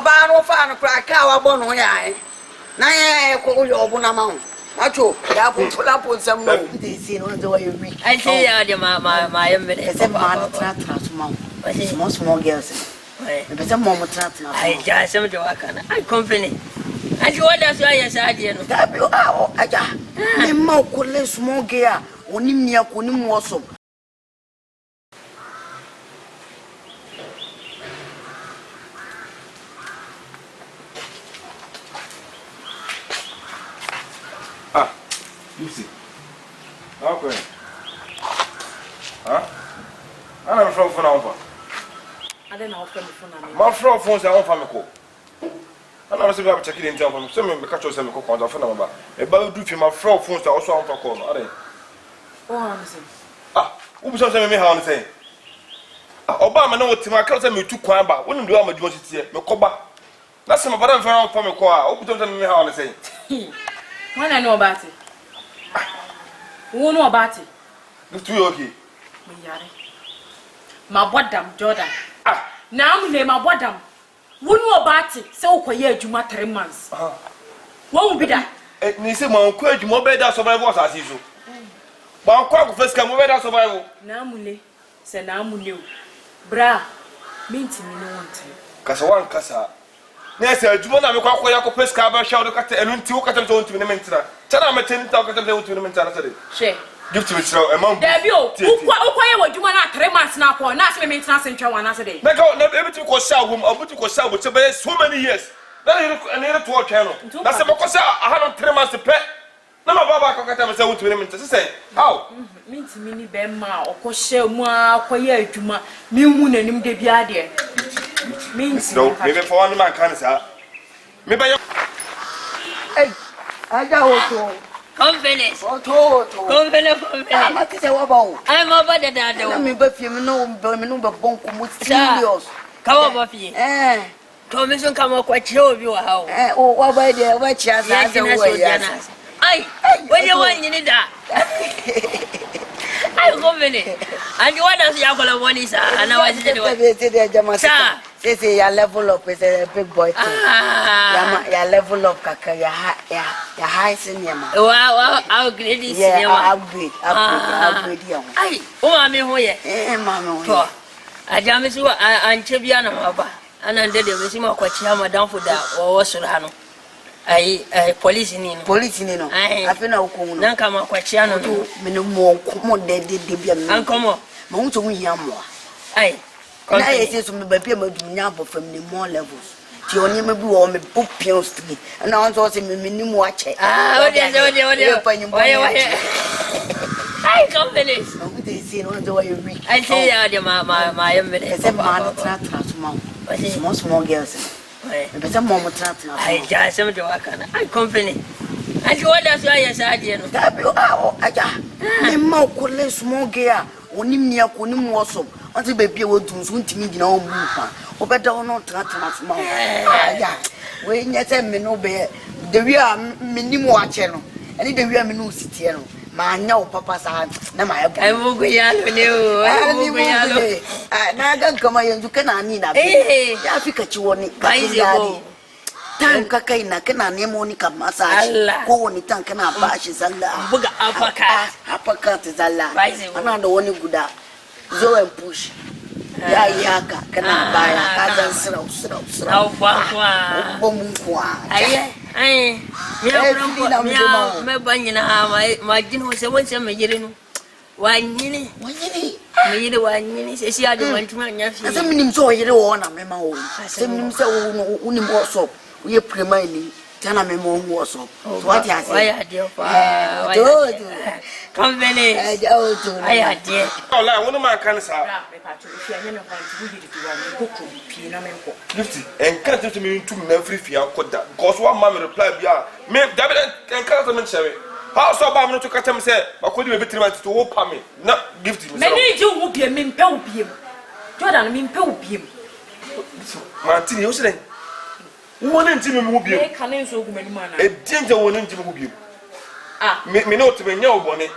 ba no fa no kra ka wa bo no ya na ye ko yo obuna ma ho acho ya po pula po sam no they say no the way weak I see ya the my embe say man tra small small girls be say mom tra I just some the work I company and what does why say ade no that be aja me ma ko le small girl onim nia ko onim woso You see? Okay. Huh? I'm from Funamba. I don't know from My friend phones are on for me. I'm not going to check it in town. Some of the catchers and cook on the phone. About do my friend phones are also on for call. Are they? Oh, I'm saying. Who was saying me how to say? Obama know what my cousin me too quiet about. Wouldn't do my joint here. No coba. That's my brother found for me. Who told me how to say? When I know about it. Who know about it? The two okay. My bottom, Jordan. Now I'm name my bottom. Who know about it? So, for year, you matter 3 months. What will be that? Nisi my uncle, more better survival as usual. But I'm first come over that survival. Namule, say Namu. Bra, means me no one time. Casawan Casa. Yes, sir, do you want to make a quick pesca shout at and until cut them to the mentor? Tell them a 10 talk at them to the mentality. She. Give to it among There you what you want 3 months now for not maintenance in one as a day. Make out never to go south, or put to go south, which is so many years. Then I need to watch channel. That's a because I had 3 months to pay. No, my Baba can tell me to the mentor. Say, how? Means mini Bema or Coshe Moa, Coyer Juma, Moon and de Biadia. Means no, maybe for one man can say. Maybe hey aja oto company company ma ke se wa ba I'm over the dad me ba fie me no be bon ko mo serious come over fie commission come kwa chio bi wa ha o wa ba de wa chia sa se wo ya ai when you want you da I company and what does you call one is and I was the say your level up is a big boy thing. Your level up kaka your high senior man. Wow, our grade is yeah, upgrade yeah. Ai, o me ho ye. Mama. To. Ajame so anchebia na baba. Ana ndede we sima kwa chia madam foda wo soro ha no. Ai police ni no. Afi na okun no. Na nka ma kwa chia no. Me no mo komo de bia me. Ankomo. Ma hu to hu hia mo. Ai. Na yesi so me ba pia madunya bo from the more levels. Ti oni me bi wo me popion street. Na on so se me ni mo ache. Ode. Oye. Ai companies. Who they say no the way weak. I see ya my embe. Say man tra small girls. Be say mom tra. I just some the work I company. And what does why you say no? That be aja. Me ma ko le small girl. Onim nia ko onim woso. Onti baby e wodun so ntimi gina o mu pa. Obeda no tra small. Aja. We nya say me no be the we are minim wa che no. Ani the we are me no sitie no. Ma nya o papa sa na ma ebo. Ai bugu ya lo ne o. Ai bugu ya lo. Na ga kama yanzu kana ni na. Ya Afrika ci woni. Kai Tan ka kai na kana nemo ni kamar sashi ko wani tan kana bashi zalla buga afaka ta zalla ana da wani guda zo and push ya yi haka kana baya ka zan sirau kwa mun kwa ai me banyina ma jin ho se won se me yire no wanyini me yire wanyini se sia de wantuma nya fi asa minim so yire wo na me ma wo se minim se wo unim wo so we prema ni tana me mo wo so what ya say why adio pa company ai adie ola wonu man kan sa Me pacho if you anya me kwan to bugi to wa go to pi na me ko. Lifty encourage to me to me free fee akoda because one man reply bia me David encourage me share how so ba me to kata me say akodi me betri man to wo pa me na gift me. Me ni ji wo bia me mpa wo bia. Jordan me mpa wo bia. Martin you say wona ntimi me wo bia. E kan enso ogumani mana. E dinja wona ntimi wo bia. Me no to me nya wo bone.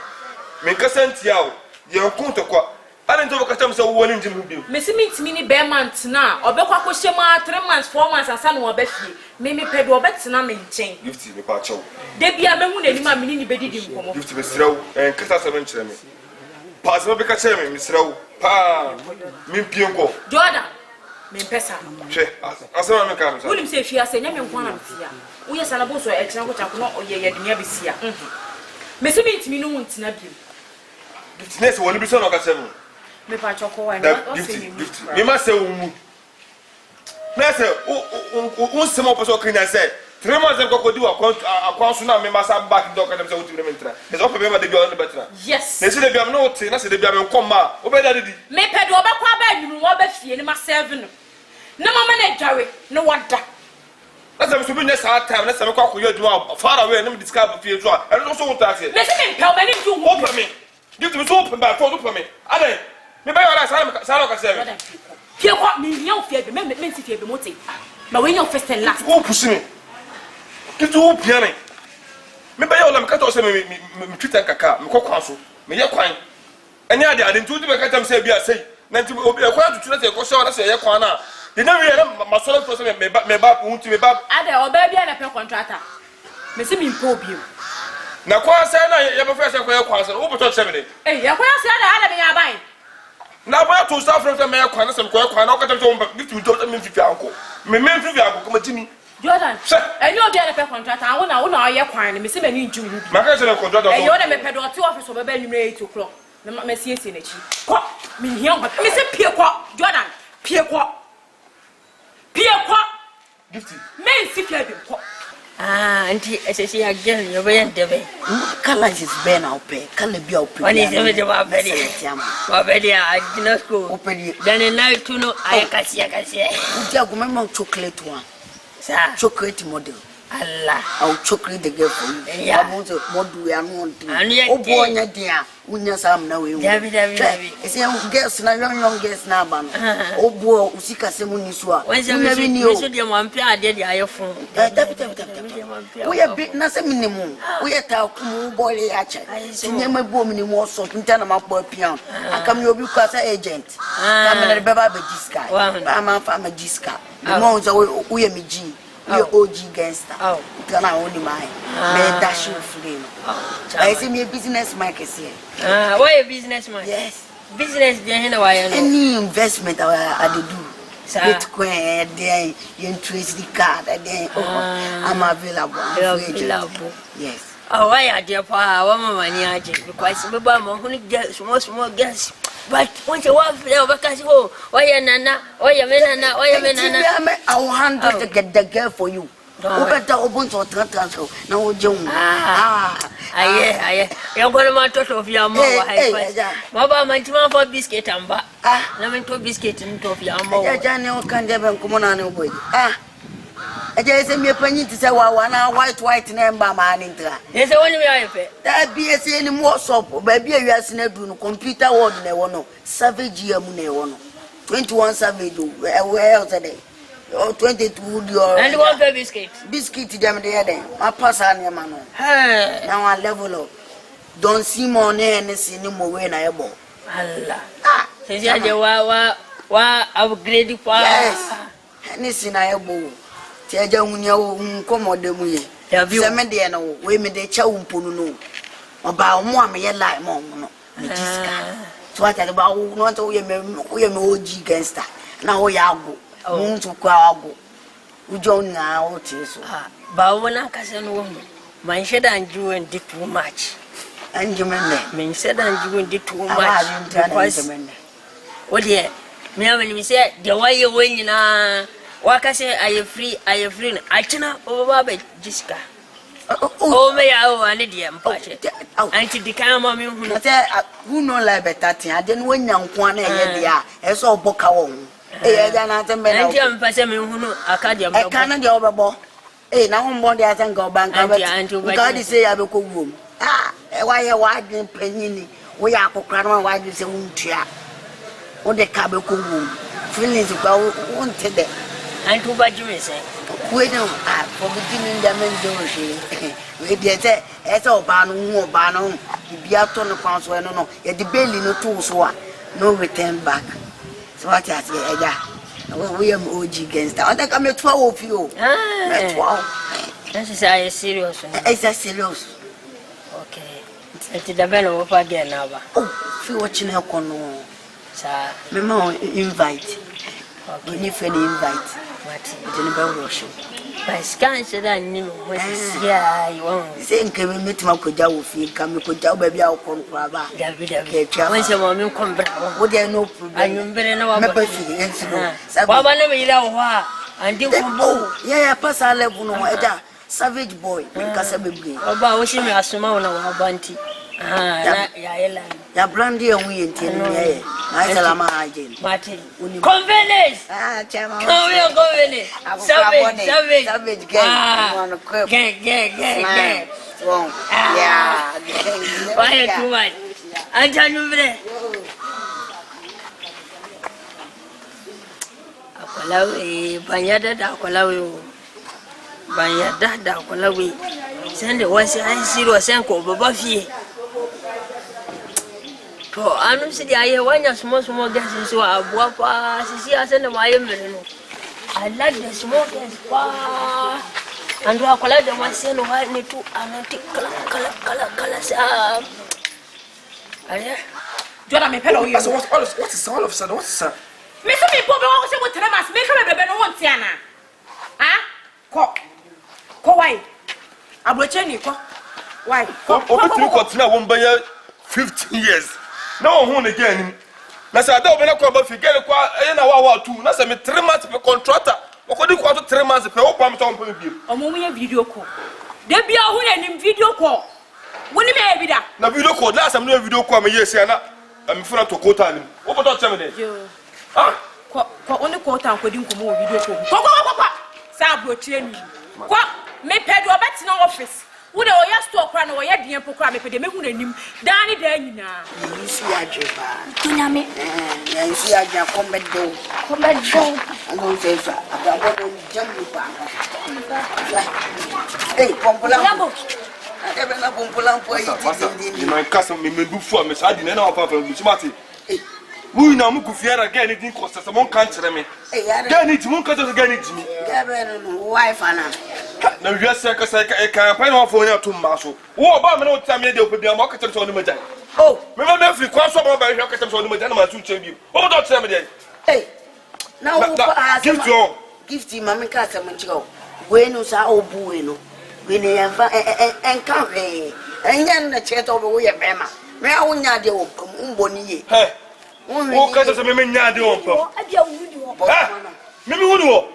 Me kasa ntia wo ye nkonto kwa I didn't talk to so one in Jim. Miss Mini bear months now, or Becca 3 months, 4 months, and son or Becky. Mimi Pedro Betsonam in chain. Give to me, Pacho. Debbie, I'm a any man, mini beddy. Give to Miss Row and Cassasa mention me. Pass over Becca, Miss Row. Pa, Mimpiango. Jordan, Mimpesa. I saw my camera. William say she has a name one of here. We are Salaboso, a channel which I cannot or yet never see. Miss me no one's not you. Next will be son of a 7. Me Pacho and gift. Me must say, Nessa, who's some of us can I say? 3 months ago, do a consular, me must have back dog and themselves to the mentor. It's open the girl on the better. Yes, they say they have no tea, I said they have come out. Obey that. Me Pedro Bacquabe, you will be feeling myself. No man, Jerry, no wonder. That's a super hard time. Let's have a call with you far away and let me discover the field. I don't know what I said. Listen, tell me you open me. Give to me open by phone for me. I don't. Maybe I said, Fear what me, young fear, the men meant to fear the motive. But when you're first and last, oh, push me. Give to open piano. Maybe I'll cut off me treat and caca, me cock council, me your coin. And yeah, I didn't do the cat say, be a say, then to be acquired to treat a question, I say, Yakwana. They never hear my son for some me back, won't be back. Ada or baby and a contractor. Miss him in Pobio. Now, Quasana, you have a first acquire Quasa, over 70. Hey, you're going to say that I have Now, where to start from the mayor, Quanas and Quano, but give me daughter, me to uncle. Me men to uncle, come to me. Jordan, and you're the other contractor. I want to know your client, Miss Emily in June. My cousin contractor, and you're the pedal 2 office of a belly 8 o'clock. The Messias in it. What? Me here, Miss Pierre, Jordan, Pierre. Gifty. Men see Pierre. Auntie, as I see again, you're very devil. Color is Ben out pay. Color be out. When is everything about Betty? Already, I did not go. Open it. Then a night to know I can see. Remember chocolate one. Sir, Chocolate model. Allah. I'll chocolate the girl for you. Yeah. I want to what do we are not. And yet, Oh boy, dear. Unya sam na we. David. I say girls na young girls na ban. Oh boy, usika semu ni so a. You never knew. So the one pair did your phone. We are big na se minimum. We are ta ku boy ya che. Tinye me bo minimum so tinta na ma boy pian. Akam you obi kwasa agent. Kam na beba be diska. Ba ma fa ma diska. The mo so we are me G. We are OG gangster. Oh. Gonna only mine. Me dash you flame. I say me a businessman here. Why a businessman? Yes. Business then why any investment I do. Sir. Bitcoin, then you trace the card, then I'm available. Yes. Oh, why are dear pa, one money because we buy more honey get small gas. But once you walk because why Nana, why your men, I will handle to get the girl for you. Who better open to transfer? Now, Joan. Aye, you're going to talk of your mother. Mama, my tomorrow for biscuit and ba. Let to biscuit and top your mother. Daniel can't ever come on away. I just send me a penny to say, well, 1 hour white name by man in there. There's only way I pay. That be a any more soap, baby, you are seen a computer word, they want savage year, 21 savage, where else a day? Oh, 22 your and one biscuit. Biscuit, them the other. I pass on your man. Now I level up. Don't see more anything anymore when I am. Allah. Says you were upgraded for yes. Anything I am. Tiaja unya nkommode mu ye. Se me de no we me de cha umpunu no. Oba mo me ye like mo no. Me diska. So what the ba wo no to we me OG gangster. Na wo ya ago. Mu ntu kwa ago. Ujo na wo ti so. Ba wo na kase no wo. Man sheda nju and did too much. Anjumene. Men sheda nju and did too much. Because what there me am me say the way you win na waka say are you free achina oba Jessica oh me ya o ane dia mpache anti dikan ma me hu say who no like better thing ade no nyanko na ye dia e so oboka wo e ya na tembe na anti mpache me hu no aka dia e kana dia obebo na ho mbo dia san ga obanka bet ka di say ya be ko wom e wa ye wa din panyini wo ya akokra no wa din say wuntua wo de ka be ko wom feelings kwa wonte de and to bad you say we don't for beginning the men do she we dey say e say oba no hu oba no bia to no kwan so no no ye de belly no to so a no return back. So what I say, we are OG gangster. I think I'm a 12 of you. 12. That's a serious. It's a serious. Okay. It's the bell of again now. Oh, if you watching her corner, Sir, Mama invite. When you feel invite, what? it's in the bell worship. My scan said I knew what is yeah, you won't. Saying, can we meet my Koja with you? Come, you could tell baby our contract. Once a woman come back, Would there no problem? I am very no one. Baba, and you oh, yeah, pass our level no either. Savage boy, Casabi. About wishing me a small bounty. Ya brandy and we intend me. I tell my agent. Martin, convenience. Chama. Come here, convenience. Savage gang. Yeah. Why too much? I tell you, Akolawe, Banyada, Akolawe, Banyada, Akolawe. Send the one I see was uncle Babafi. I don't see the idea when you're small gas so I walk see I send my I like the small gas and I collect the one saying white me too and colors. Jordan, me fellow, What is all of a sudden? What's that? Mr. People always say what to them as make a baby no one, Tiana. Ah? Cock. Why? I will change you. Why? Continue 15 years. No one again. Nasa ada obena kwa ba figure kwa na wa tu na se me 3 months pe contractor okodi kwa to 3 months pe opa me ton pe bi omo mu ye video call de bia hu na nim video call woni me e bida na video call last time no video call me yes na me funa to kota nim wo bodo tell me dey ah ko oni kota ankodi nkomo video call ko sa bro chire ni ko me pedo obeti na office wo de oya store kra na oya dien po kra me pede me hu na nim dani da nyina You see a jeba. tunyame You see a jam combat do. I don't say so. I don't jump you back. Hey, Pompolambo. I never know Pompolambo. you my cousin me do for me sa di na na papa me chimati we na mu kufiara again anything cost some can kire me again it mu can again it me Wife ana. na wi ase ka sai ka pa na ofo nya to mma so wo ba me no tell me dey opedia ma ka tell so ni maja Oh, me ma na free kwa so ba ba hwe ka tell so ni maja na ma tu che bi wo do tell me dey hey. Now gift you gift mama ka se munchiko. We no sa obu we no. We ne yanfa enka he. Enya na che to bo ye bema. Me a wonya de wo mboni ye. hey wo ka tell so me nya de wo pa me hu ni wo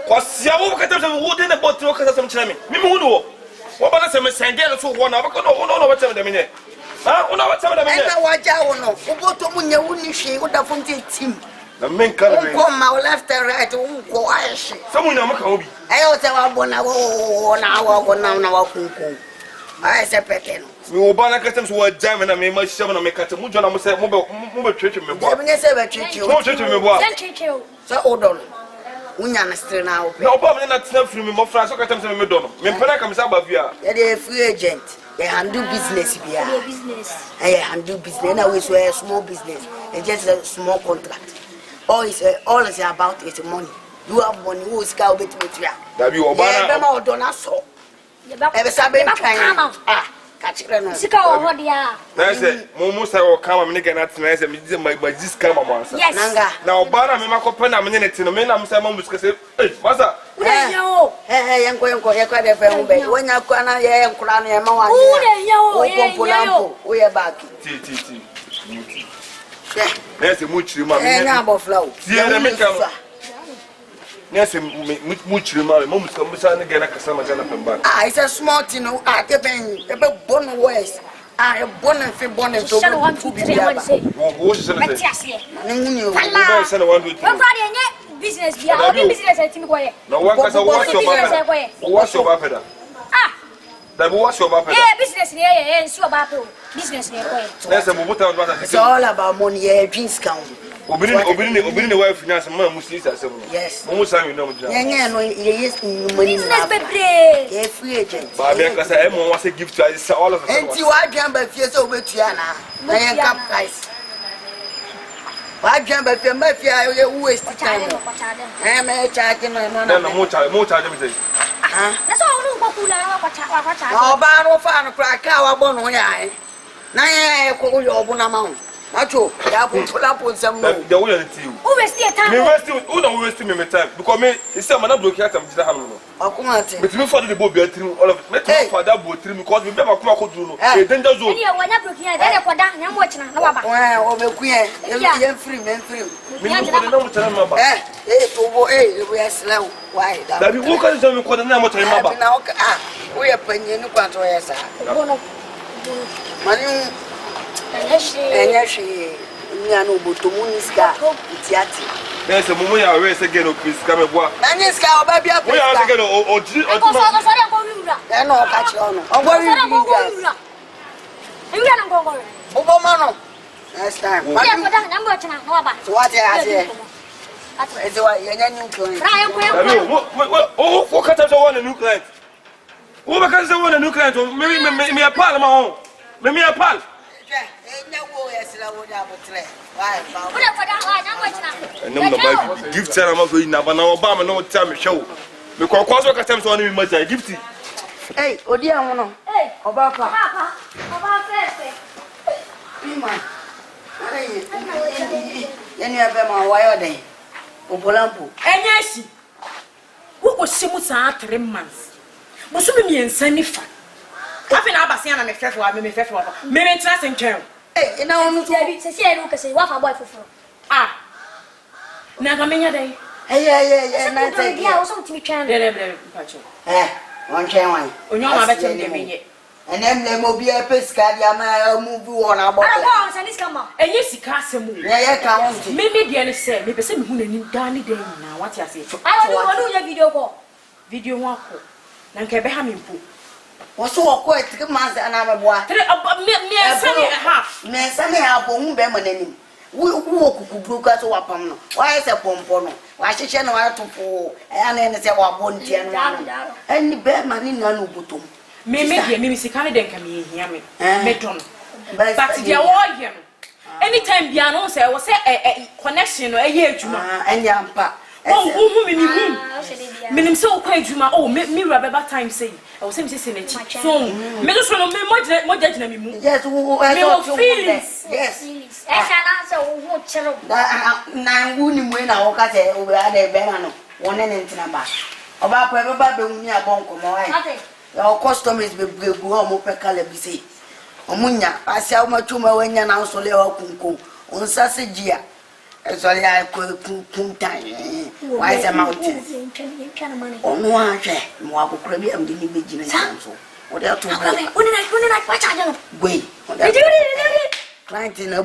kwa sia wo ka tell so wo de na bot wo ka tell so me chira me hu ni wo wo ba na se me senge na so wo na ba ka no wo tell me de me ne ha una wa tell me de me ne na waja wo no. Wo to munya wo ni hwe wo da fom te tim. na men ka na Go ma left and right wo go aishi. someone na maka obi Ayo se wa bona wo na wa kunku. Ai se pete no. me wo ba na ka tell so wo jam na me ma hye na me ka tell mu jona mo se mo be twetwe me bo Dem ne se be twetwe mo o. twetwe me bo So odon. Unya na stre na wo. na oba me na tena free me mo fra so ka tell me do no me pena ka me sa ba via They dey free agent. They handle business bia. They handle business. Na we so a small business. It's just a small contract. All is about is money. You have money. Who is going to be here? da bi oba Yeah, na Bema odona so. Ebe sabe kan. Ah, kachire no. Sika wo ho dia. na se mo say o kama me ne na tena se me ma jis kama mo ansa Yes. Nanga. na oba na me makopa na me ne tena me na me say ma muska say eh masa Yanko de fe umbe. Wanya kwa na ye yankura na ye ma wa. Pompolampo. O ye back. ti na se mu chiri ma me Na bo flow. tie na me ka na se mu chiri ma mo muska ne ga na kasa ma na pemba Ah, it's a small thing. Ah, ebe bon west. Ah, bon and fe bon and so. Shall 1 2 3 1 say. wo se na Mati se ase. Nuni o. wo ba se na 1 2 Wo 3 fa de nye business bia. Obi business atimi ko ye. na wa kasa wo so ba peda Ah, da wo so ba peda business ni ye nsi oba pe o. Business ni ko ye. na se mo buta ndo It's all about money. Yeah, dreams count. obìnrin ni wife finance man mu sisi asem no Yes. mo mu sami no mo jira Yeah, no, yes, money. Business bebre. Yeah, free agent. ba be kasa e mo wa say gift to all of us Enti wa dwan ba fie so obetua na. Na yen cap price. Why can't I feel my fear? You waste time. I may charge him. No, more charge me. That's all you go cool and watch. Oh, Bano fan crack our bone. Naya, call your bonamount. Macho, ya put up on some. The way to you. Who is the time? Me wasting, who don't waste me time because me, it's some man block here. I'm just having. But me for the boat through all of it. Me for that boat through because we never come out to a danger zone. You want to break here, then for that, I'm watching. Well, over queen, you're free, men free. Me no for the number to remember. We are slow. Why? That you walk on some for the number to remember. Now, we are paying you quanto yes. Money. She Niano Butumuniska, Tiati. There's a moment I raise again of Chris Camebois. Naniska, baby, we are together or no catch on. Oh, what are you? Obama. Next time. So what I say? It's why you're oh, what cut us on a new client? Who because they want a new client? Maybe a pal of my own. Maybe a pal. And no baby, give time I'm going now, but now Obama no time show. Because what time so only much I give to. Hey, Odia, hey, Obapa. Pima. Then you have my wire day. Opolampo. And yes, who was Simusa 3 months? Musumi and Sanifa. Having Abasiana, my fair for me, fair for me, trust and care. Hey, you know, say, what a boy for. Ah, Nagamania day. Hey, I was something to change. Eh, one chain one. On your mother, and then there will be a pescadia, my move on about this come on. And yes, he can't say, yeah, come. Maybe the say, maybe some who need Danny day now. What you say? I want to do your video call. Video walk. Nankebehamin. Was so quite 3 months and I'm a boy. Half. Me send me a bomb beman. We walk who broke us up on. Why is a pompono? Why she channel to for and then say what won't you and the bear man in Nanubutum. Maybe Miss Canada can be here. Metron. But they are here. Anytime Biano say, I was a connection or a year to and Yampa. Minim so quite Juma. Oh, me rubber time say. I was saying, so, Minister, more judgment. Yes, feelings. Yes, I can't answer. Nine wounding when I walk at it over the banana, 1 and 10 about. About everybody being a bonk. Your custom is be go per calabisi. Omunya, I say how much you when you're now so little kunku. On Sassajia. Sorry, I could time. Why is a mountain? Oh, no, I say, Moabu Crabby and the Indian Council. What else to watch? I don't wait. Client in a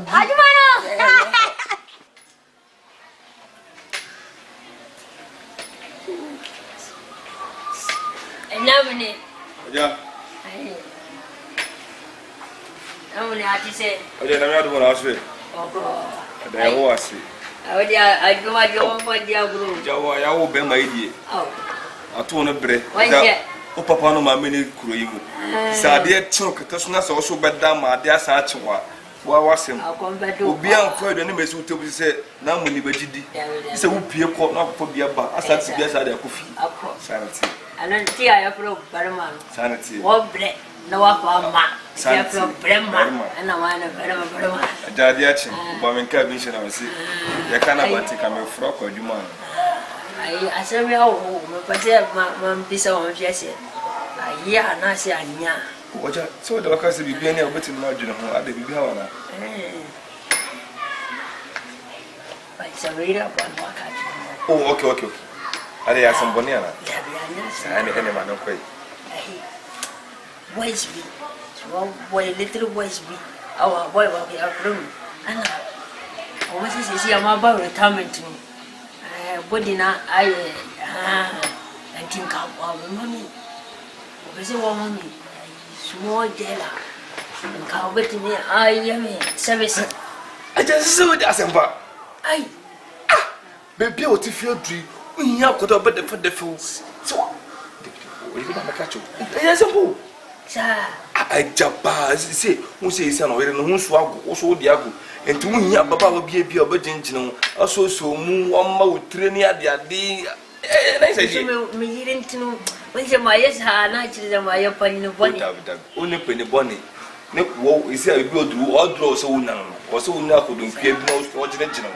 Yeah. I'm only at to say, I didn't know what I was with. There was it. I go at your own body. I will be my idea. Oh, I told a bread. O papa no ma meni kuro yi mu. Sa de took to na so so beda ma de asa chewa. Wa wasem. Obi an ko do ne mesu to bi se na mo ni bagidi. Se wo pie ko na ko bia ba asa ti bia sa de akofi. Sanity. Ananti ayo pro barman. Sanity. Wo bre na wa fa ma. Ya pro brema. Na wa na barma. Ajadi achi. Ba men ka bi shena wasi. Ya kana ba ti ka me fro ko adwuma. Ai asemi ho me pase ma bisa wo fiase. Ai ya na se anya. Oja so de wakase bibia ni obetim na adwene ho ade bibia wana. Ba sabira ba wakati. Oh okay. Ade ya samboni ana. Ya bi Sa ene ma no kwai. Boys be. So boy little boys be. Our boy will be up room. Ana. O ma se ama ba retirement ni. Body na I think about mommy. Because mommy small jailer. And how better me I am service. I just saw that semba. Ai. Baby o ti feel dream. Unya ko do be the fools. So we go na catch you. Yes sembo. Sa. I japa say who say is no who so also the ago and to me baba will be a obedient also so mu on training at the nice me didn't know when my yes ha na chiri my pani boni only penny bonny ne wo is a go do all draw so na so na ko don pie bi no original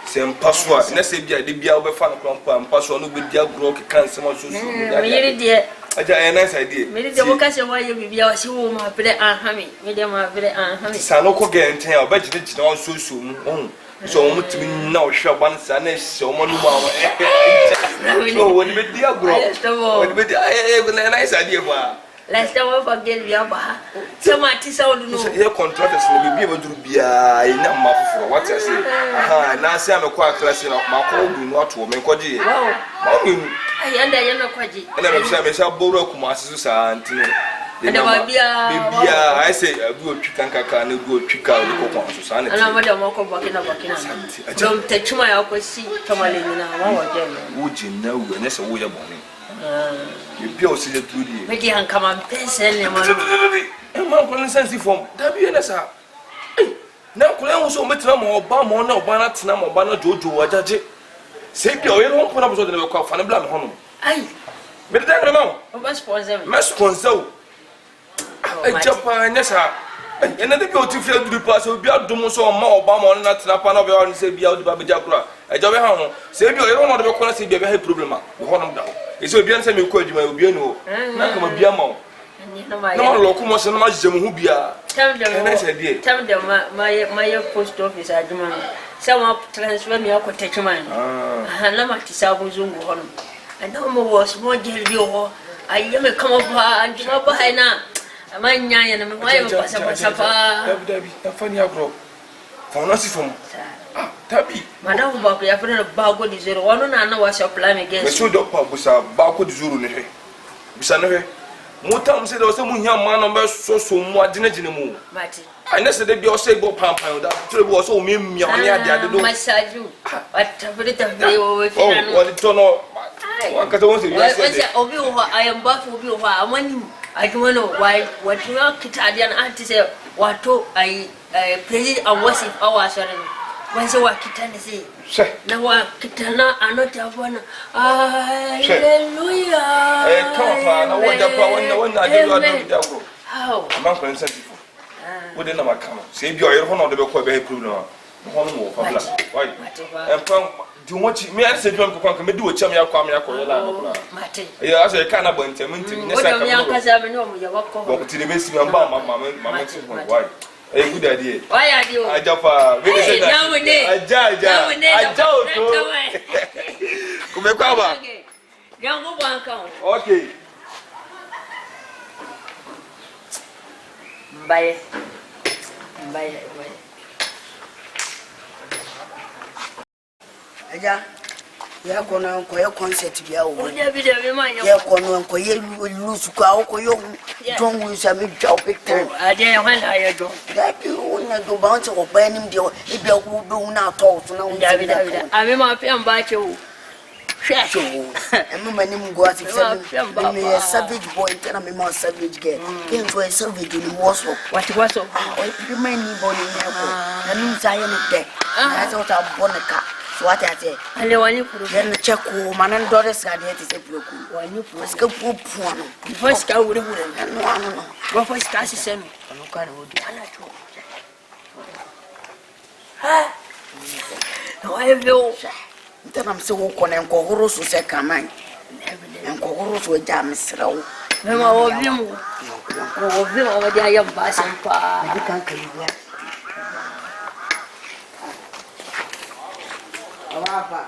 sem paswa na se bia de bia obefa no krampa paswa no be dia gro ke kan sem so so me yiri de aja a nice idea me de mo ka se wa ye bibia o se wo ma pere ahami me de ma pere ahami sa no ko ge enten o ba gide gide on so so mu so mo timi na o hwe ban sa na se mo no ma so woni be dia gro woni be dia nice idea ba last time we forget we aba so ma ti sa olu no ye contractors no be duru bia ina ma foforo what I say na se am ko aklase na ma ko du no ato me ko je ma mi ayanda ye me ko je na me sha boru kuma asisu sa antino ada ba bia I say go twika nkaka na go twika o ko kwa so sa na ana ma da mo ko bakina dom te chuma ya ko si tomale ni na ma wo je wo je na wo ne se wo ye boni you be o see the truth here me di han kama pensel ne ma e ma ko sense form da bi ne sa na ko le so metina mo oba mo na oba na tena mo oba na jojo wajaje se bi o ye no mpona bo so de be kwa fa na bla me hono ai me de da ma o ba sponsor me sponsor e japa ne sa ena de bi o ti fi aduru pa so bi adum so ma oba mo na tena pa na be o se bi o de ba be jakura e jo be ha ho se bi o ye no de be ko na se bi be ha problem a ho no da ese obi an se me ko adwuma obi anu na kama bia ma no lo ko mo se na ma jemu hu bia tam de my post office adwuma sama transfer me akota twuma na ma ti sa bozungu hono and no mo was mo gel bi ho ayi me kama ba anduma ba na amanya ya na me why me pasa pa dabi afani agro fa si fom tabi madam ba ko ya fere ba go di zero wono na wa supply me guess me so do pa busa ba ko di zero ne he bisa ne he motam se do se mu hia ma no be so mu adina mu mati ai ne se de bi o se bo pampan da tire bo so o me mia oni ade do masaju whatever o we fina no o di tono wa ka to won se ya se obi ho ayamba fo obi ho amani adwuma no why what you kita dia na anti se wato ai president awasi awasore wanse wa kitane si na wa kitana anota bwana haleluya topa na wonja pa wonna de lo adu da go how man ko nsa tifo wo de na makama se bi o yero hono de be ko be problem hono mo fa bla why empam di wonchi me ase dwam ko kan me di wo cham ya kwa me akọ yela no bla mate ya ase ka na bontem ntim ne sa ka me akaza me no mo ya wakọ ko ti de be si mba mama ti ho why eh good idea why are you ajapa we dey say that aja oto come kwa ba yango banka okay bye aja ya kono ko ya concert bia wo ya bi de me manya ya kono ko ye lusu ka ko yo don wi sa me jaw picture ade ya wana ya do da bi wona do ba on ko ba nim de e bia ko do na to so na ya bi da ame ma pe amba che wo so em ma nim go ati se me ya savage boy tena me ma savage girl ken so savage ni woso what was so o bi me ni bo ni na ko na nim sa ye ni de na so ta boneka what I say ale wani puru then check ko manan dore ska de ti se proku wani puru ska pu no voice ka wure no go voice ka si senu no ka no di ana to ha no I will ntanam se wo ko na nko horo so se kaman nko horo so ja misrawo me ma wo bi mu wo bi ma wa dia yamba sempa di kan kaliwa Papa,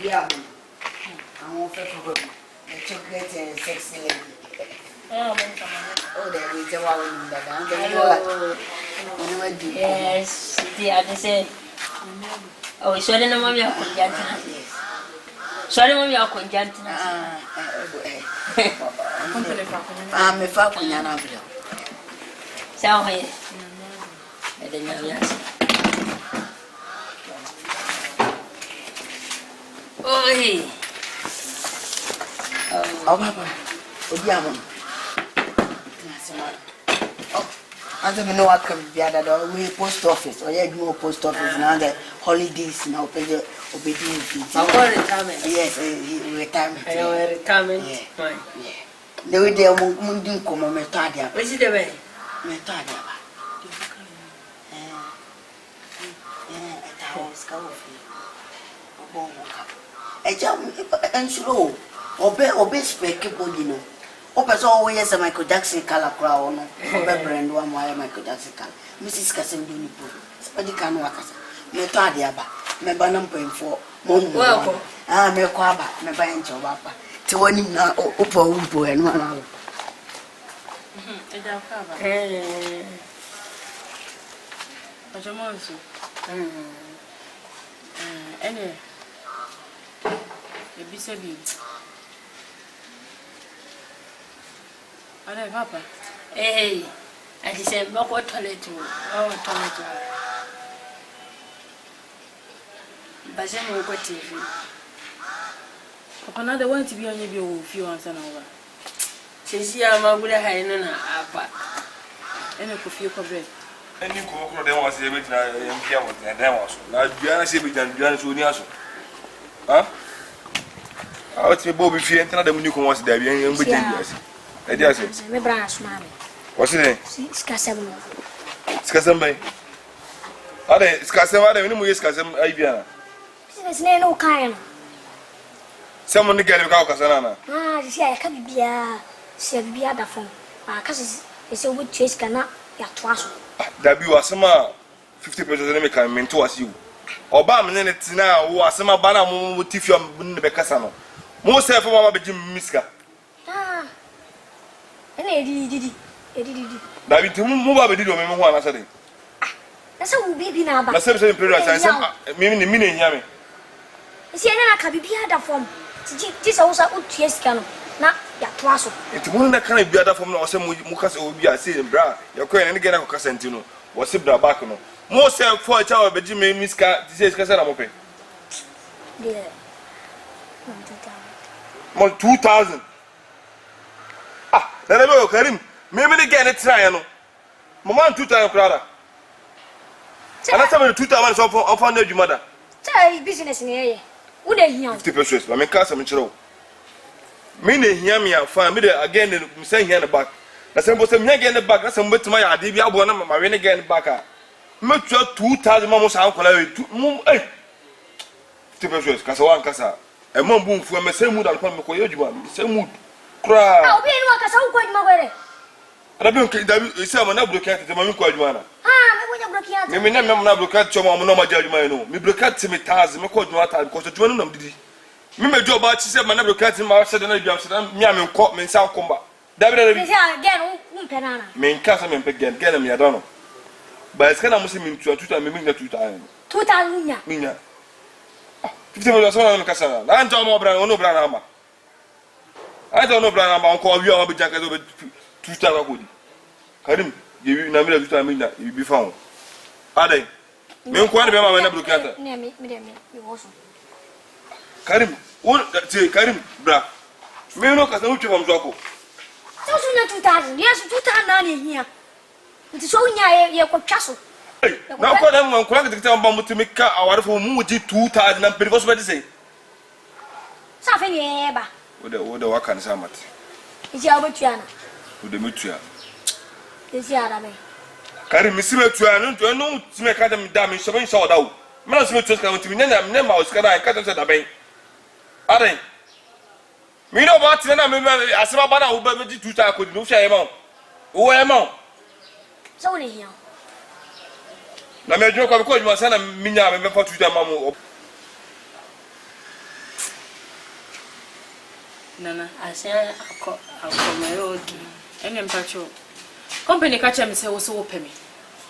yeah, I won't feel for the chocolate and sexy lady. Oh, that is a woman that yes, I say. Oh, so then I'm your conjantina. Sorry, I'm your conjantina. I'm a falcon. So, hey, I didn't know yes. Oi. Oh, Papa. Odiamo. I don't know what can be other way post office or you go post office now the holidays now pay the obedience fee. Retirement. Yes, retirement. Retirement. Yeah. The way they munding come on metadia. What's it the way? Metadia. And slow. Obey spec body no. Open always yes, Michael Jackson color crown. Open brand one wire Michael Jackson color. Mrs. Cassim do nipple. Somebody can work as a metadiaba. Me banam point for mom. Welcome. Ah, me quaba, me buying your papa. To one in now, open umpo and 1 hour. But your mom's. Any. A bisabi. Ada papa. Hey, I said, "Look what toilet to our toilet." But then we got TV. Papa, now they want to be on your few once an hour. Since you are my good, I know apa. And a coffee bread. And you go over there was a bit here with the demos. Now, Diana said, we can do it. Huh? I would say, Bobby, if you enter the new was there, and we did. I dare say, Me branch, mammy. what's it? Scassam. Scasam. Are they Scasam? When we Scasam, Ibiana? There's no kind. Someone to get a Casana. Ah, you see, I can't be a Serbia da phone. Because it's a wood chase cannot get twice. That be was some 50% of them to us you. Obama, and it's now who are some banana with Tiffy on the Casano. Most of our Jim Miska. Ah, and it That be to move up a little one as a day. that's how baby now. The same period as maybe the meaning here. You see, I can't be a form. This also would chase canoe. Not yet twice. It's one that can't be other from or some Mukas will be a saying, bra, you're going and get a Casentino, or Sibra Bacano. Most self for a child, but Jimmy Miska, this is Casanamope. Yeah. More 2,000. Ah, then I will carry him. Maybe again a trial. Mamma 2,000 crowder. And that's about 2,000 of under your mother. Try business in here. Would they hear 50%, but my cousin Mitchell. Meaning, hear me and find me again, saying here in the back. That's supposed to me again the back. That's some bit to my idea. One of my rain again back. Much 2,000 mammas uncle. 50%, Casa Casa. A mom boom for me, same mood and come for you, same mood. Cry. I'll be in work as I'm quite my way. I don't say I'm not looking the mommy called Joanna. Ah, when you're looking at Me never look at your mom, no, my judgment. Me look at me, Taz, me called Joanna because the one of the me my job, she said, my never cat in my said, and I'm caught me in South Combat. David again, me in Castle and Pegan, get me, I don't know. But it's kind of Muslim to 2 times, me 2 times. 2,000. Mina 50 million on Casana. I don't know Branama. I don't know Branama, call you, I'll be jacket over 2 times. Karim, give you number of time you be found. Are they? Me quite a man when I at me. Karim, what say Karim, bra. Me no cast out from Joko. So soon 2,000. Yes, 2,000 here. It's so near your castle. Now, call them one crack the town bomb to make our for Muji 2,000 and Pedros what to say. Something ever. With the work and Samat. It's your Butiana. With the Mutua. It's your Arabe. Karim, Miss Mutua, to know to make them damage, so many saw out. Man, Smith was coming to me, and I'm never was going to cut at the bay. Are they? Me know what I remember as my banner who be 2,000 could do say amount. Who am I? So here. Na me joke ko ko sana minya me fa tuta mamu Nana, I say, I'll my road. and then patrol. Company catch me say, was so pay me.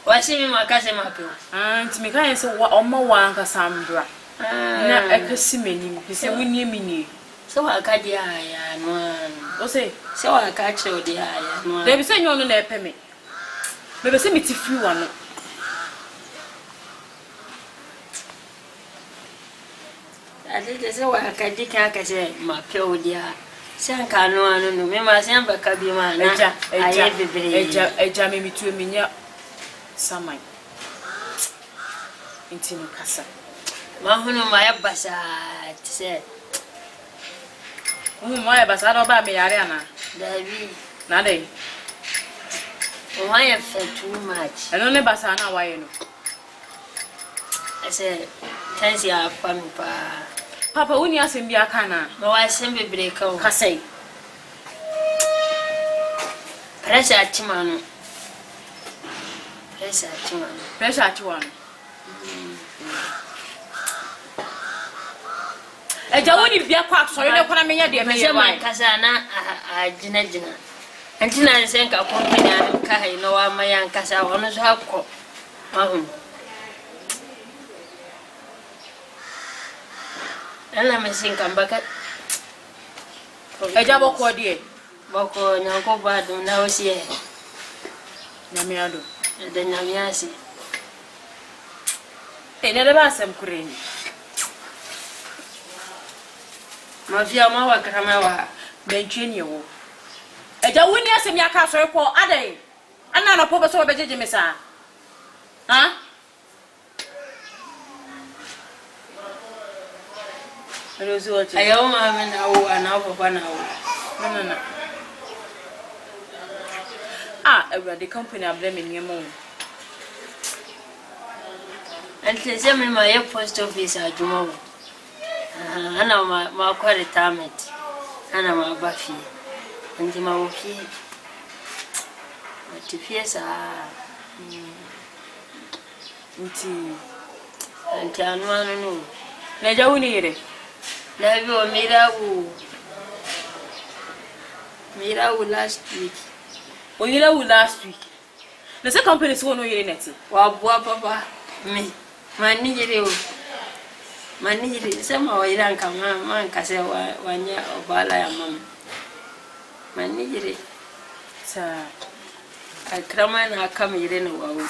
Why see me my cousin Mappy? And to me, I say, what on my one Cassandra. Now, I can see me. He said, we near me. So I got the eye and one. Say, so I catch you the eye. They be saying you're on their pay me. Maybe send me to few one. I did say, I can decay my pill, dear. Sanka no anu no me ma se ambaka bi ma na aye bebre eja me mitu eminya samai intino kasa ma hunu ma ya basa tse ma ya basa do ba me yare ana dabi na dai o ma ya fe too much eno ne basa na wa ye no ese tensi ya pampa papa uni asem bi aka na ma wa sem bebre ka o kasai pressure atimano pressure atiwano eja woni bia kwa sori ne kwana menya de me ma kasa na agina antina nsen ka company an ka hai no wa mayan kasa wono so hakko ahun ala me sin kan baka eja boko die boko nyanko badu na osie nyamiado de nyamiasi ne le ba asem kureni mafia ma wa kama wa mentweni wo eja woni asem ya ka sori ko adai ana na pobe so bejeje mesa ha rozu oche ayo ma me na wo ana papa na wo no the company are blaming you more antle se me ma ye post office ajumo ana ma kwa retirement ana ma bafi ndi ma wofi matifie sa nti anu no na ja woni yire na bi o mirawu last week na se company so no yire neti wa bua papa me manijiri sema wa iran kama man kase wanya obala ya mama manijiri sa krama na kama yire no wawo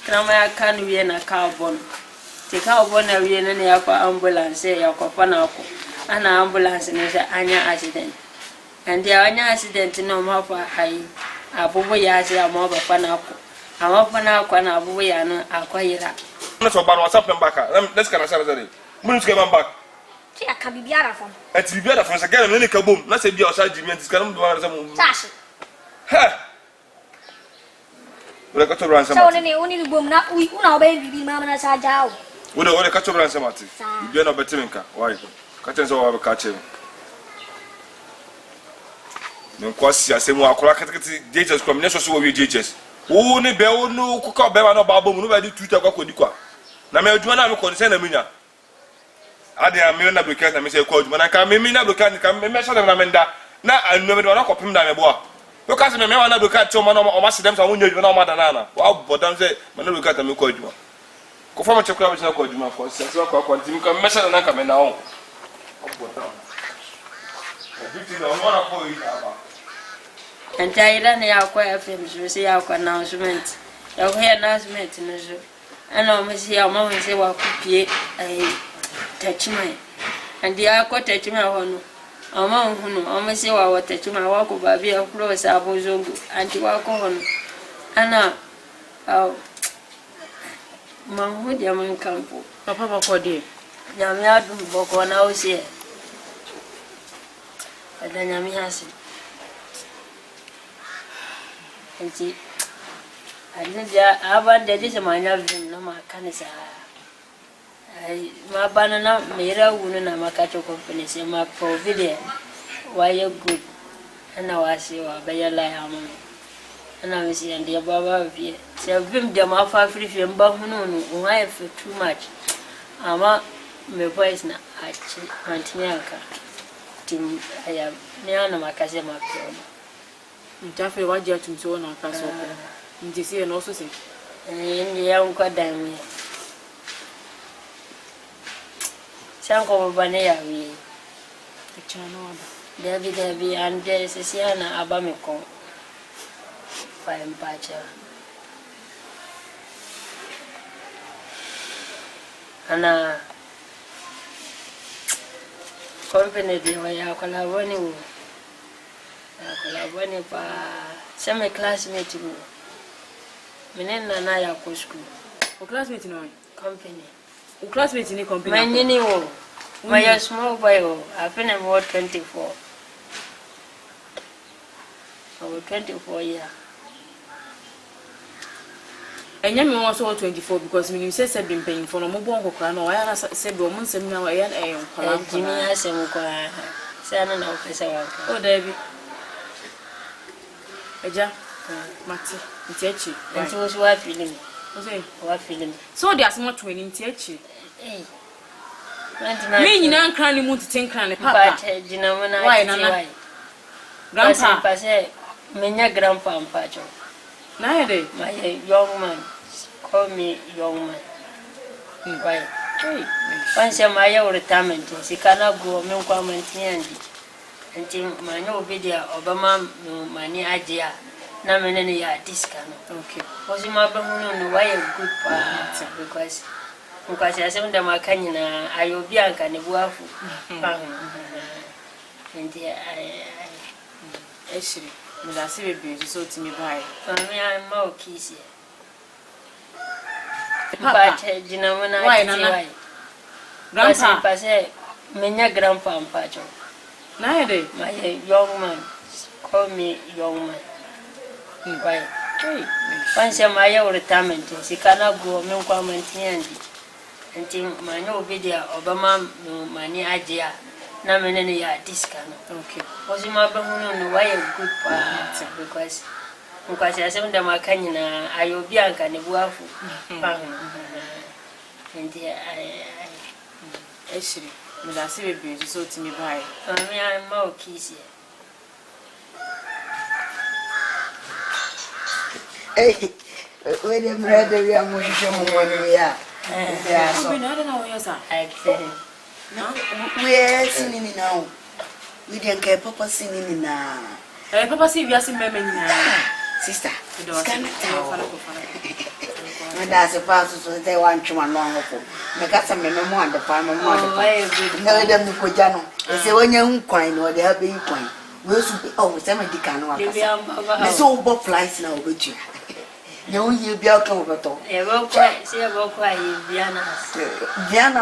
krama ya kanu ye na carbon te carbon na wiye na ya kwa ambulance ya kwa pana ko ana ambulance ne se anya accident and ya anya accident no mafa ai abubu ya se ama ba pana ko ama pana ko na abubu ya no akwayira na so ba no whatsapp number ka let's can answer that mun tuke man back ti aka bibiara fam at bibiara fam sa gana ne ka bom na se bia o sa jimi antis kan do na sa mu tashi ha wala ka to ran sa so ne oni ni bom na una obe bibi mama na sa jao wala ka to ran sa mati bia na betin ka why ka ten so wa ba ka che no kwasi asemu akora katakati JHS kwa mne so we JHS wo ne be wo no kuka be ma no ba bom no ba di Twitter kwa kodi kwa na me adwuma na me concern na minya ade a me na broadcast na me say kwa adwuma na ka me na broadcast ka me sha na me nda na anu me do na kopim na me boa because me wa na broadcast to ma no o ma sedem sa wo nya adwuma na o ma da na na wa bodam say me na broadcast me kwa adwuma ko fa ma chekwa be na kwa adwuma for say kwa ntim ka me sha na ka me na o bodam Victor no mora ko ida Antaira ne yakwa FM so se yakwa announcement. Yakwa announcement no so. Ana o mesi ya mama se wa kupie tachimai. Andi yakwa tachimai hono. Ama hunu o mesi wa tachimai wa ko babi akuro sa abozongo. Anti wa ko hono. Ana manhudi aman kampo. papa bako die Nyame adu boko na osie. Ada nyame hasi. Enti adija abanda dise manya vim na makanisa ai mabana na mera wunu na makato company se ma provide waye good ana wasi wa bayala ya mu ana misi ande baba vie se vim de ma fa frifie mba hunu no waye for too much ama me voice na achi antinyaka tim aya ne ana makase ma pro ntafe waje atumso na aka so ndisi no so se ndi ya nkwadame sanko bane ya wi chano David ande sesiana abameko fa empacha ana company de ya kolaboni wo. Ya kolaboni pa same classmate wo. Menena na ya ko school. O classmate no? Company. O classmate ni company. My nini wo. My small boy wo. I've been about 24. About 24 years. And you want so 24 because when you say been paying for no more bongo no I said do mun sem na wa yan Jimmy asem ko say na na officer wa. Oh David. Eja. Mati. Ntiachi. Nti wo so wa feeling. O say Wa feeling. So there some 20 ntiachi. Eh. Me nyina nkran ni mu tete nkran ne papa. But jinamona why nana? Grandpa. Grandpa say menya grandpa mpacho. Na ya dey. My young man. Call me young man. Why? Hey. Once my retirement, she cannot go me kwa mantiandi. Until my no video Obama money idea. Na menene ya discount. Okay. Was my bamu why a good part because I said them akanyina ayobianka ne buafu. And Actually, me da se be so to me buy. me am more kiss here. Papa. But jinamona Why nana? Grandpa. Say menya grandpa mpacho. Na ya dey. My young man. Call me young man. Why? Hey. Once my retirement, she cannot go me kwa mantiandi. Until my no video Obama money idea. Na menene ya discount. Okay. Was my bamu why a good part because I said them akanyina ayobianka ne buafu. And Actually, me da se be so to me buy. me am more kiss here. Hey, when them ready, we are moving from one way. Yeah, So so be no know yes sir. we are singing now. We didn't care Papa singing now. Papa see we are seeing meme nyina. Sister, Do scan it fala out. ko fala. And that's a pass so they want you along for. Me got some memo on the farm, no, them to Kojano. They say when you're coin or they have been coin. We should be some of the canoe. The so bob flies now with you. No, you be out over top. Diana,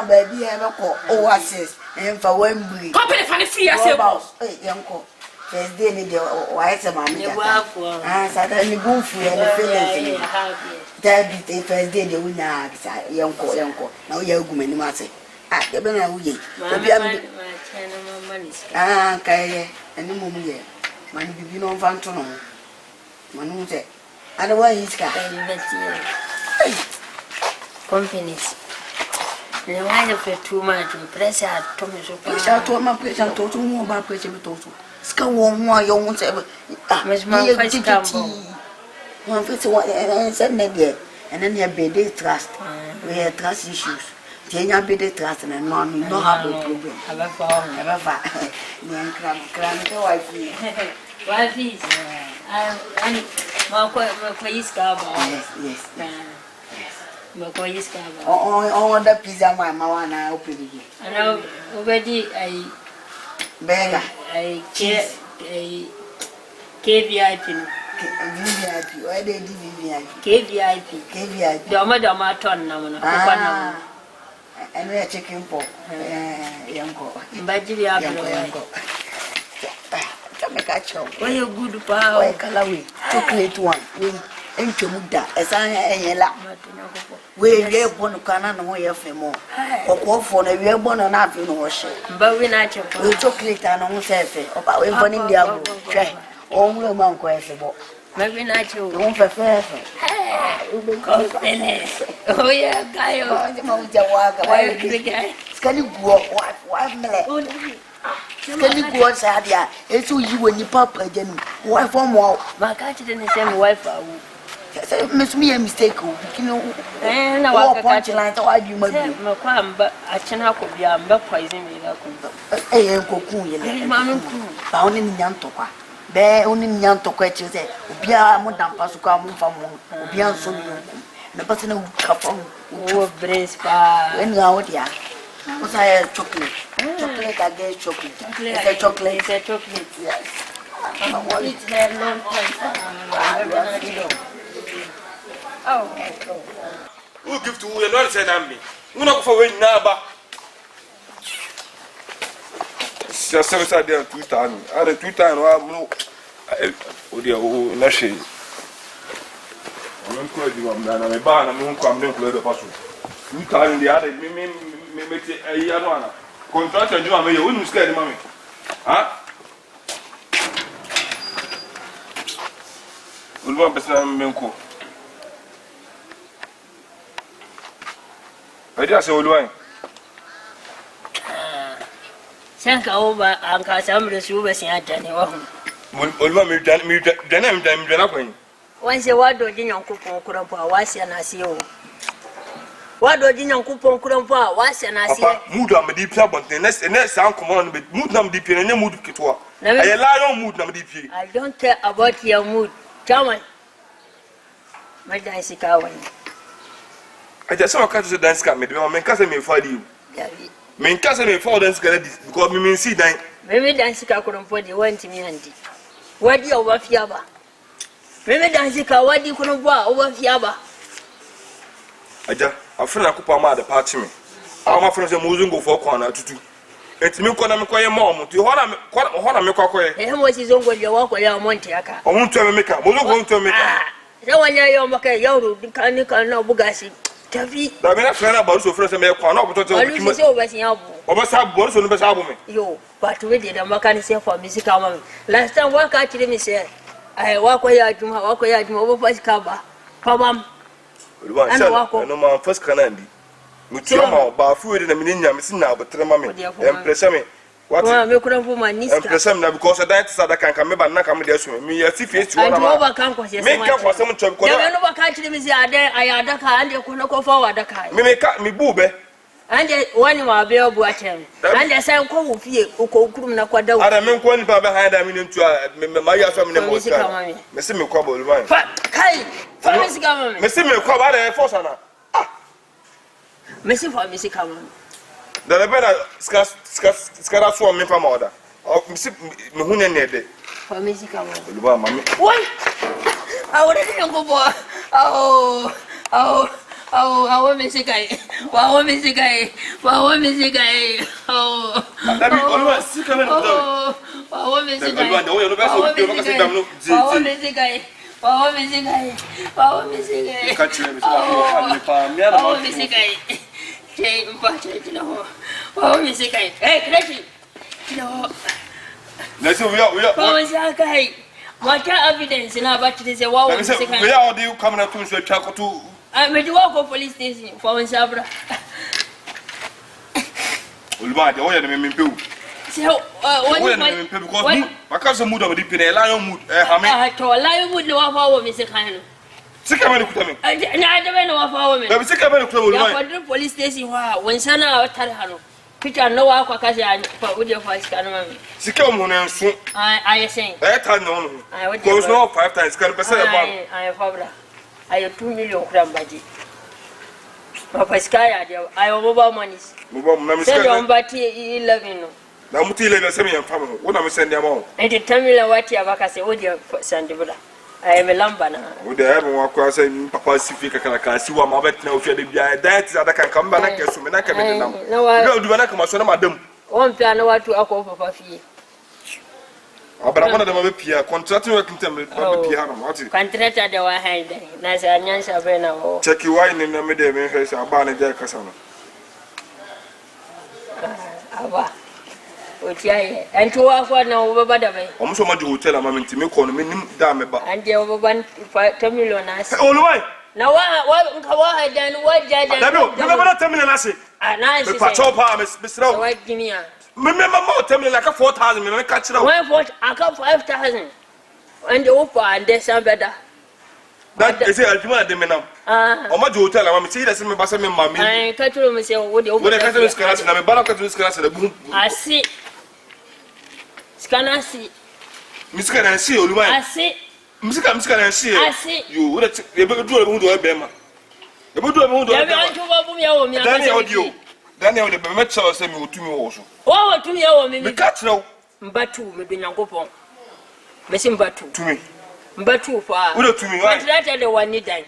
baby, I don't call Oasis and for Wembley. Company funny free as a boss. Hey, uncle. First day, the white man. Ah, Saturday, go for the feelings. That be the first day, the winner, young. Now you're going to ah, you're going to ah, Kay, and the moment yet. Man, you know, Fantono. Manu said, otherwise, companies. The wine of 2 months, press out Thomas. Push out to my place and told you about preaching to Scow one, you won't say, Miss Mumford Campbell. One fifty one and said, Negate, and then you have been trust. We have trust issues. Then you have been trust and none, no have a problem. Have a phone. Never then cram the wife. Wife is, and Maquis Cabo. Yes. Maquis Cabo. Oh, the pizza, my mamma, and I open it. And already I Beggar. I KVIP. VVIP, why they did VVIP? KVIP. Doma ton now. And we are checking for young girl. Badly Uncle. Why you good power? Why colorway? Chocolate one. We ain't to Muda, as I am. We are born to Canada, no way of more. Or for the real born on up in wash. But we not We chocolate and almost everything. About we burning the apple. Only a monk questionable. maybe not you. Don't prefer. Oh, yeah, guy. Why the guy? Can you go wife minute? Can you go outside here? It's who you when you papa again. Why for more? My catch didn't send wife. Miss me a mistake. You know, and I walk a catch line. Why you might be Macquam, but I cannot be a poison me. a cocoon. Found in Yantoka. There only Yantoka, you say, Bia Madame Pasuka, from Bian so the person who come from brace pa. when you out here. Was I chocolate? Chocolate make a get chocolate. It's a chocolate. It's a chocolate. Yes. Eat her long time. Oh. Who give to you? Not say that me. We not for when naba. Just 7 there 2000. I the 2000 no. Oh dear, oh na she. I'm going to do am na me ba na me hu kwam den kula do paso. 2000 the other me a year no ana. Contract and you am here. We no scared mama. Ha? Oluman pesa menko. Adi ase Oluman. Sanka oba anka samre suba sin atane wa hu. Oluman mi dana kwen. Wanse wado jinyankopon kurampo awase na ase o. Wado jinyankopon kurampo awase na ase. Papa, mood am di pia bonten. Next sound come on, mood nam di pia na mood kitwa. I lion mood nam di pia. I don't care about your mood. Chairman. My dance kawan. I just saw a dance card. Me can't say me for you. Me can't say me for dance card because me see that. Me dance card couldn't put the one to me handy. What do you over fiaba? Me dance card what do you couldn't buy over fiaba? I just a friend I could put the party me. All my friends are moving go for corner to do. It's me calling me call mom. To hold me call. And what is on your walk where Montiaka? I want to make a going to make a. No one your market, your can no bugasi. Tavi. I mean, a friend about so friends and make one up to you, but we did a mechanism for music. Last time, work actually, me say, I walk where I do my walk where I do over first cover. Come no man first candy. Mutuama, but food in a minute, missing now, but tell me, impress me. What I couldn't put my niece because I can't come back and come there. Me, as if it's one of our campus. Make up for some trouble. I can't tell me there. I had a car and you couldn't go forward the car. Me make me boobe. And one of our bill watching. And the same call of you who could not quite down. I mean, one behind a minute to my family. Messi me cobble. Kai, Miss Government. Messi me cobble for Sana. Messi for Miss Government. The better scatter swarm me from order. Oh, Miss Mahunede. For Miss Government. What? I wouldn't go for. I want Miss Guy. Wow, Miss Guy. Wow, Miss Guy. Oh, that be always sick of it. Wow, Miss Guy. Wow, Miss Guy. Wow, Miss Guy. Wow, Miss Guy. Catch him. Oh, Miss Guy. Hey, Miss Guy. Hey, Cracky. No. Let's see, we are. Oh, Guy. What evidence in our battery is a wow. Where are you coming up to Chaco to? I made you walk of police station for Sabra. Ulva, the oil and me poo. So, what? I can't say mood of the penny, lion mood. I told a lion would know of our Mr. Kano. Sick of it. I don't know of our women. Sick of it. Police station when Sana Tarhano. Peter, no, Akabenezer with your voice. Sick of one soon. I say, that I know. I would go no 5 times. I have I have 2 million crown budget. Papa Sky, I have over money. Send on Batty 11. Now, Mutila, send me a family. What am I sending them all? And tell me what you have say, would you send the I am a lambana. Would they ever walk across and Papa Sifica can see what my bet now if you're that can come back and so I can make them. No, I don't do an accommodation, madam. One piano to a call for fee. But I wanted them up here, contracting working them with piano. Contract at the one hand, nice and Yansha. Check your wine in the middle of her, a barn and Jack Cassano. And to walk one over by the way. Almost so much you tell a moment to me, call me damn about. And the over 1 million. All the way. Now, what I done, what judge? Never tell me an assay. And I say, Patrol Palms, Mr. White Guinea. Remember more, tell me like a 4,000 and catch it. I got 5,000. And the Opa and there's some better. That is it, I'll do it. How much you tell I'm see that's in my bass and mammy. I can't tell myself what you want to class and I'm about to class at the boom. I see. Scan, see. Miss Can I see you? I see. Miss Can I see? I see. You would have do a wound to a bema. The wood of a wound to a bema. Ghanaian de be metcha o se me otumi wo so. Wo otumi e wo me. Me ka kyerɛ mbatu me be nyankopɔn. Me se mbatu. Tumi. Mbatu fa. Wo de tumi wa. Contract de wani dan.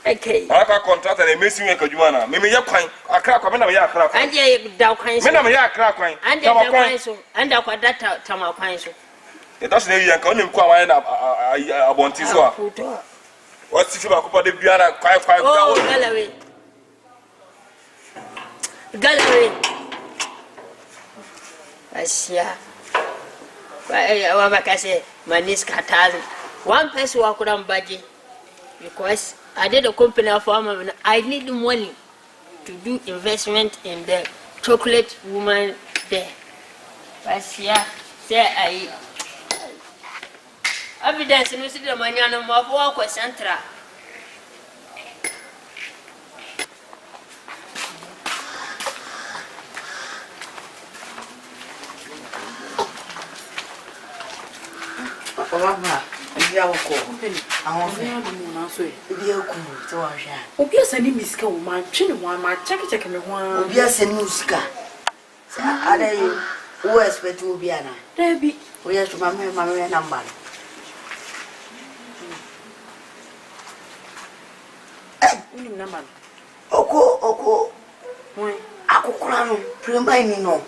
Okay. Aka contract na emesi me kadwuma na. Me ye kwan. Akra kwa me na me ye akra kwa. Ande da kwan so. Me na me ye akra kwan. Ande da kwan so. Ande kwa data tama kwan so. It doesn't know you can only come away na abonti so a. What if you ba ko de biara kwai kwai. Oh, gallery. Gallery. Asia. Wa bakase manis kataz. One person wa kuram baji because I did a company for me. I need money to do investment in the chocolate woman there. Asia say I evidence no see the money no more for central. Mama, you are company. I want to so be a cool to our share. Obi asani miska wo ma twe ne ho ma check me ho. Obi asani musika. Sa ada you who expect to be ana. Debi. We have to mama number. Unim number. Oko. Why? Akukura no, prema ni no.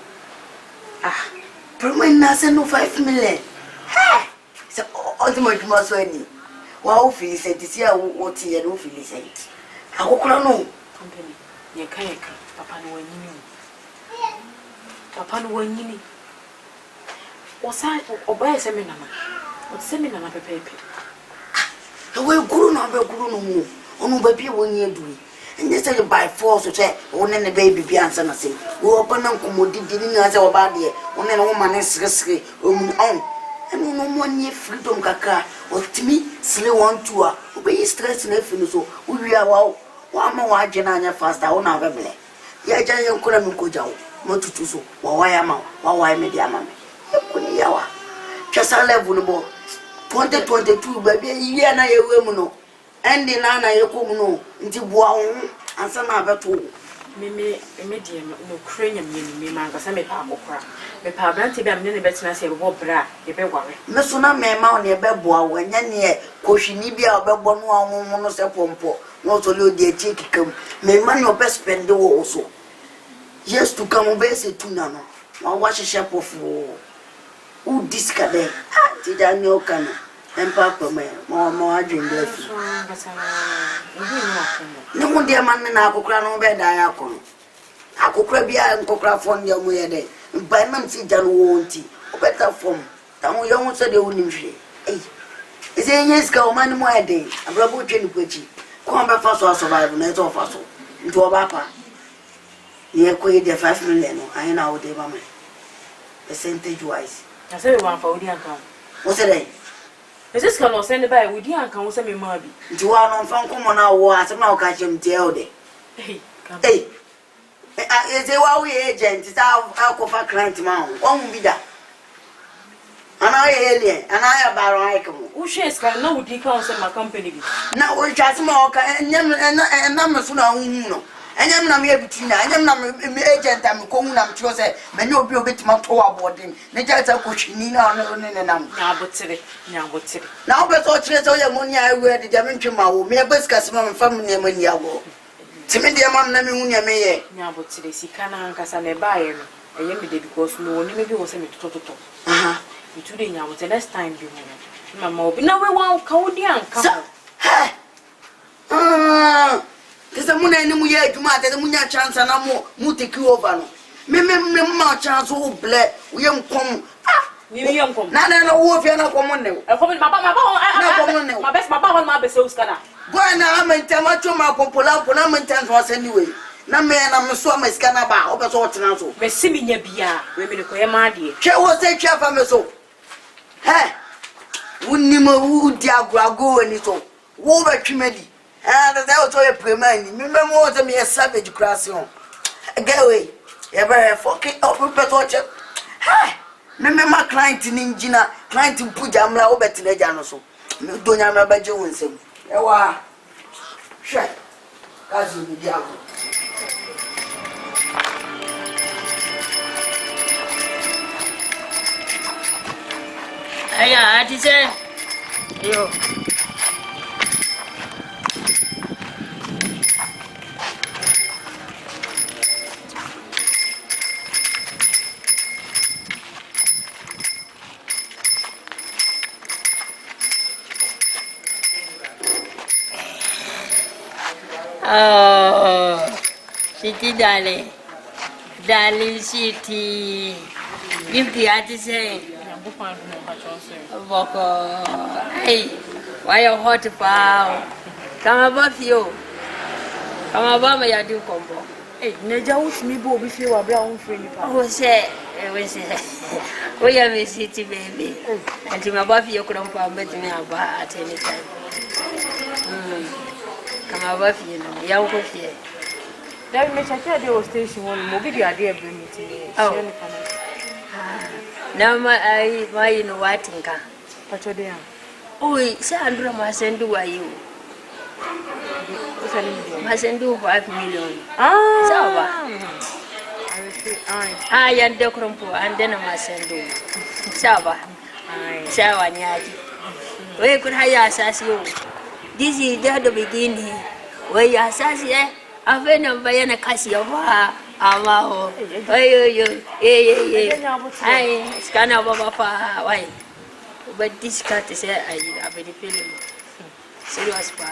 Prema na se no 5 million. Hey! So ultimate must any. Wa feel say this year what you no feel say. Akukura no. Company. Ye kan papa no wanyini. Papa no wanyini. Osa oba se me nana. O se me nana pepepe. We guru no be guru no mu. Onu ba bi wonye adui. And you say by force to say one and the baby be answer na say. We open am komodi di ni ase oba de. One na woman sire on. And no money freedom kaka. Otimi sile one two a. Obe stress na finu so. We are wow. Wa ma wa agena anya faster wo na beble. Ya jan yen kura mi koja wo. Mo tutu so. Wa ya ma. Wa me dia ma me. Kuni ya wa. Chasa level no bo. 2022 baby year na yewe mu no. Endi na yekom no nti boa wo ansa na abeto me die no krenya me ma ngasa me pa akokora me pa brante bi am ne betina se bo bra e be gware me so na me ma one be boa wo nya ne kohwini bi a obebo no anwo no se pompo no so le odi echi kikam me ma no be spend wo so yes to come be se tuna no wa wa hye pofo u diskade ti da ni okana empa pome mo adwendra fi ne mo de man na akokra no be da ya kono akokra bia nkokra fon ya mo ye de ba nam si jan wo nti obeta fom ta mo yo mo se de wonim hwe ese yes ka o man mo ade abrabo twe ni kwachi ko be fa so survive na to fa so nti oba pa ye ko ye de 5 million no ayi na wo de ba me percentage wise na se we wan fa odi anka wo se de is this can send by we di anka wo se me ma bi nti wa no fa nkomo na wo asem na wo ka chem tie o de ese wa we agent ta akofa client ma o mu bi da ana ye ele ana ya baro aikem wo shares kan na wo di kan se ma company bi na wo twase ma o ka enyam na meso na hu no enyam na me abitu na enyam na me agent am ko hu na me tio se me ne obi obetima to wa boarding ne jata ko hwini na no ne nam nya botere na obeto kire se o ye moni awe de jam ntwema wo me ebesika se ma me fam ne mani awo timi de mam na me hu ne me ye nya botere sika na nkasa na ba ye no eye me de because no woni me bi wo se me toto me tu de nya botere next time bi mo mama obi na we wan ka wo di anka kese muna ni mu ye adwuma ate mu nya chance na mu take over no me ma chance wo ble wo ye nkom ni ye nkom na wo fia na kom ne e kom baba na kom ne ma bes baba ho ma bes o skana go na amenta ma choma pompola po na amenta so ase ni we na me na me so ma skana ba o be so tena so me simi nya bia we me ko ye ma de che wo se twa fa me so wunni mo wu di agoago ni so wo ba twimadi that was all a premani. Remember what me a savage creation. Get away. You better fucking up with petro. Hey! Remember my client in Ingina, client in Pujamla over to the Janoso. Don't you remember Jones? Ewa. Shut. As you be Aya, ati say. Yo. Oh, City darling. Darling City. Give the artist say. Boko. Hey, why you hot pow? Come above you. Come above me, I do combo. Hey, Neja, what's me, Bobby, if you are brown friend? Oh, say, we are a city baby. And to my buffy, you couldn't permit me about at any time. Come above you, young coffee. That makes a radio station one movie, the idea bring me to me. Oh, now my in whiting car. What are they? Oh, say, Andrew must send you. Must send you 5 million. I am the crumple, and then I must send you. Saba, Sawa Nyaji. Where could I assess you? This is the beginning. Where you assess ye? I've been a Bayana Cassia. Amao. I scan over why. But this cat is a very feeling. Serious pa.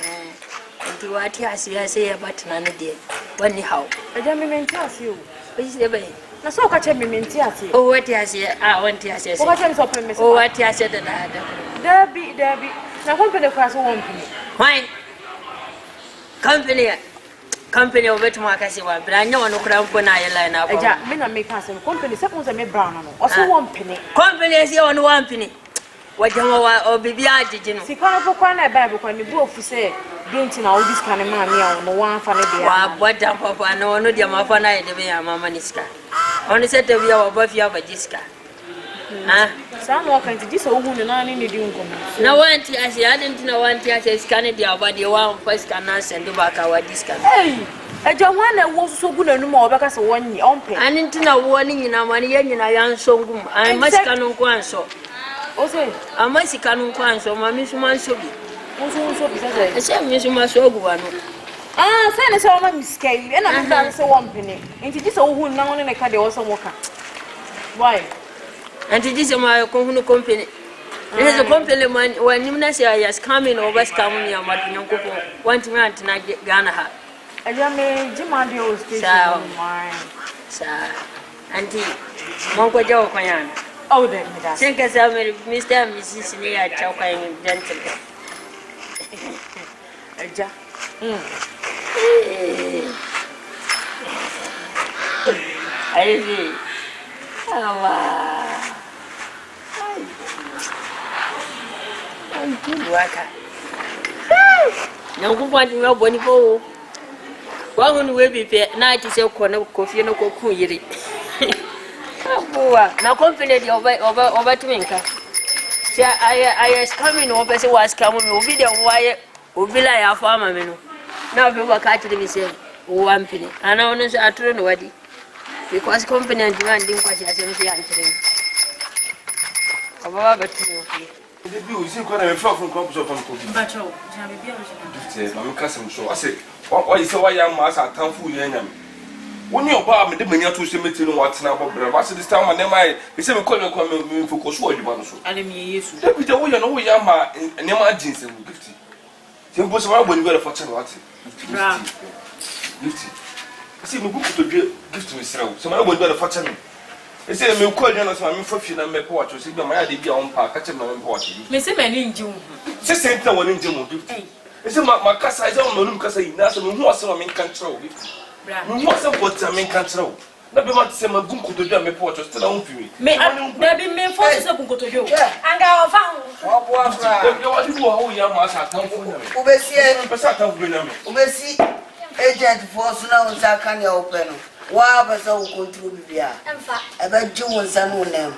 And what he has say about none of them. When how? I don't mean to ask you. Which is the way. Na so ka che mementi ate. Oh, what he has here? I want to say. O ka che so premise. Oh, what he has said that. Derby. Na company class won pini. Why? Company over to Makasi one, but I know no crown for Nile now. Eja, me na make us company second me brown no. Also 1 penny. Company is here on 1 penny. What you want or be beating? Sika for kwana Bible kwa ni bo fu say denti na all this kind of man me no one fa ne dia. What jump papa no dia ma fa na e de be mama niska. On set to be our buffy of a jiska. Some more kind of this or who no ni di nkomo. No one tea as I didn't know one tea as scan dia body one first can send back our discount. Hey, eja one that was so good no more because 1 year on pay. And into no warning in a money and I am so good. I must canon quanso. Ose, I must canon quanso, my miss man so be. Also be said. I said miss my so good. Send us all my mistake and I'm done so 1 penny. Into this old woman now in a car also worker. Why? And this is my company. It is a company when you say I is coming over coming and what you want to run tonight Ghana. I just made Jim Adio station. Sir, Auntie Monko Joe Koyan. Oh, then, think as I made Mr. and Mrs. Nia Chokai gentlemen. I see. I'm good worker. No good one, no bonny bow. One will be paid 90 corner coffee no cocoa yeri. Now, company over to Minka. I is coming over, so was coming over the wire, Ubila farmer menu. Now, people catch the say 1 penny. And I want to say, I don't know what because company and demanding what I say answering. About the bill is going to be from Compass of Uncle. But I'm cousin, so I said, why is so I am master at town full enemy? When you're bar, the many to submit to what's now, but what's this time? And then I say, we call you for Coswell. I mean, yes, we don't know Yama and Yama jeans and 50. Simple, when you got a fortune, what's it? 50. I see me book to give to myself. So I would got a fortune. I say, me call you as my for you and make watch. See, my idea on park, catch my watch. Miss Emin June. Say, same time when in June. It's my casa. I don't know because I know who was some in control. Who was some what I'm in control. Not be what some book to do me portrait still on for me. May I there be men for us to do? And our found what you how young master town for them. Ubesi agent force now Zakanya open. Waba so control bia. Eba June Samunem.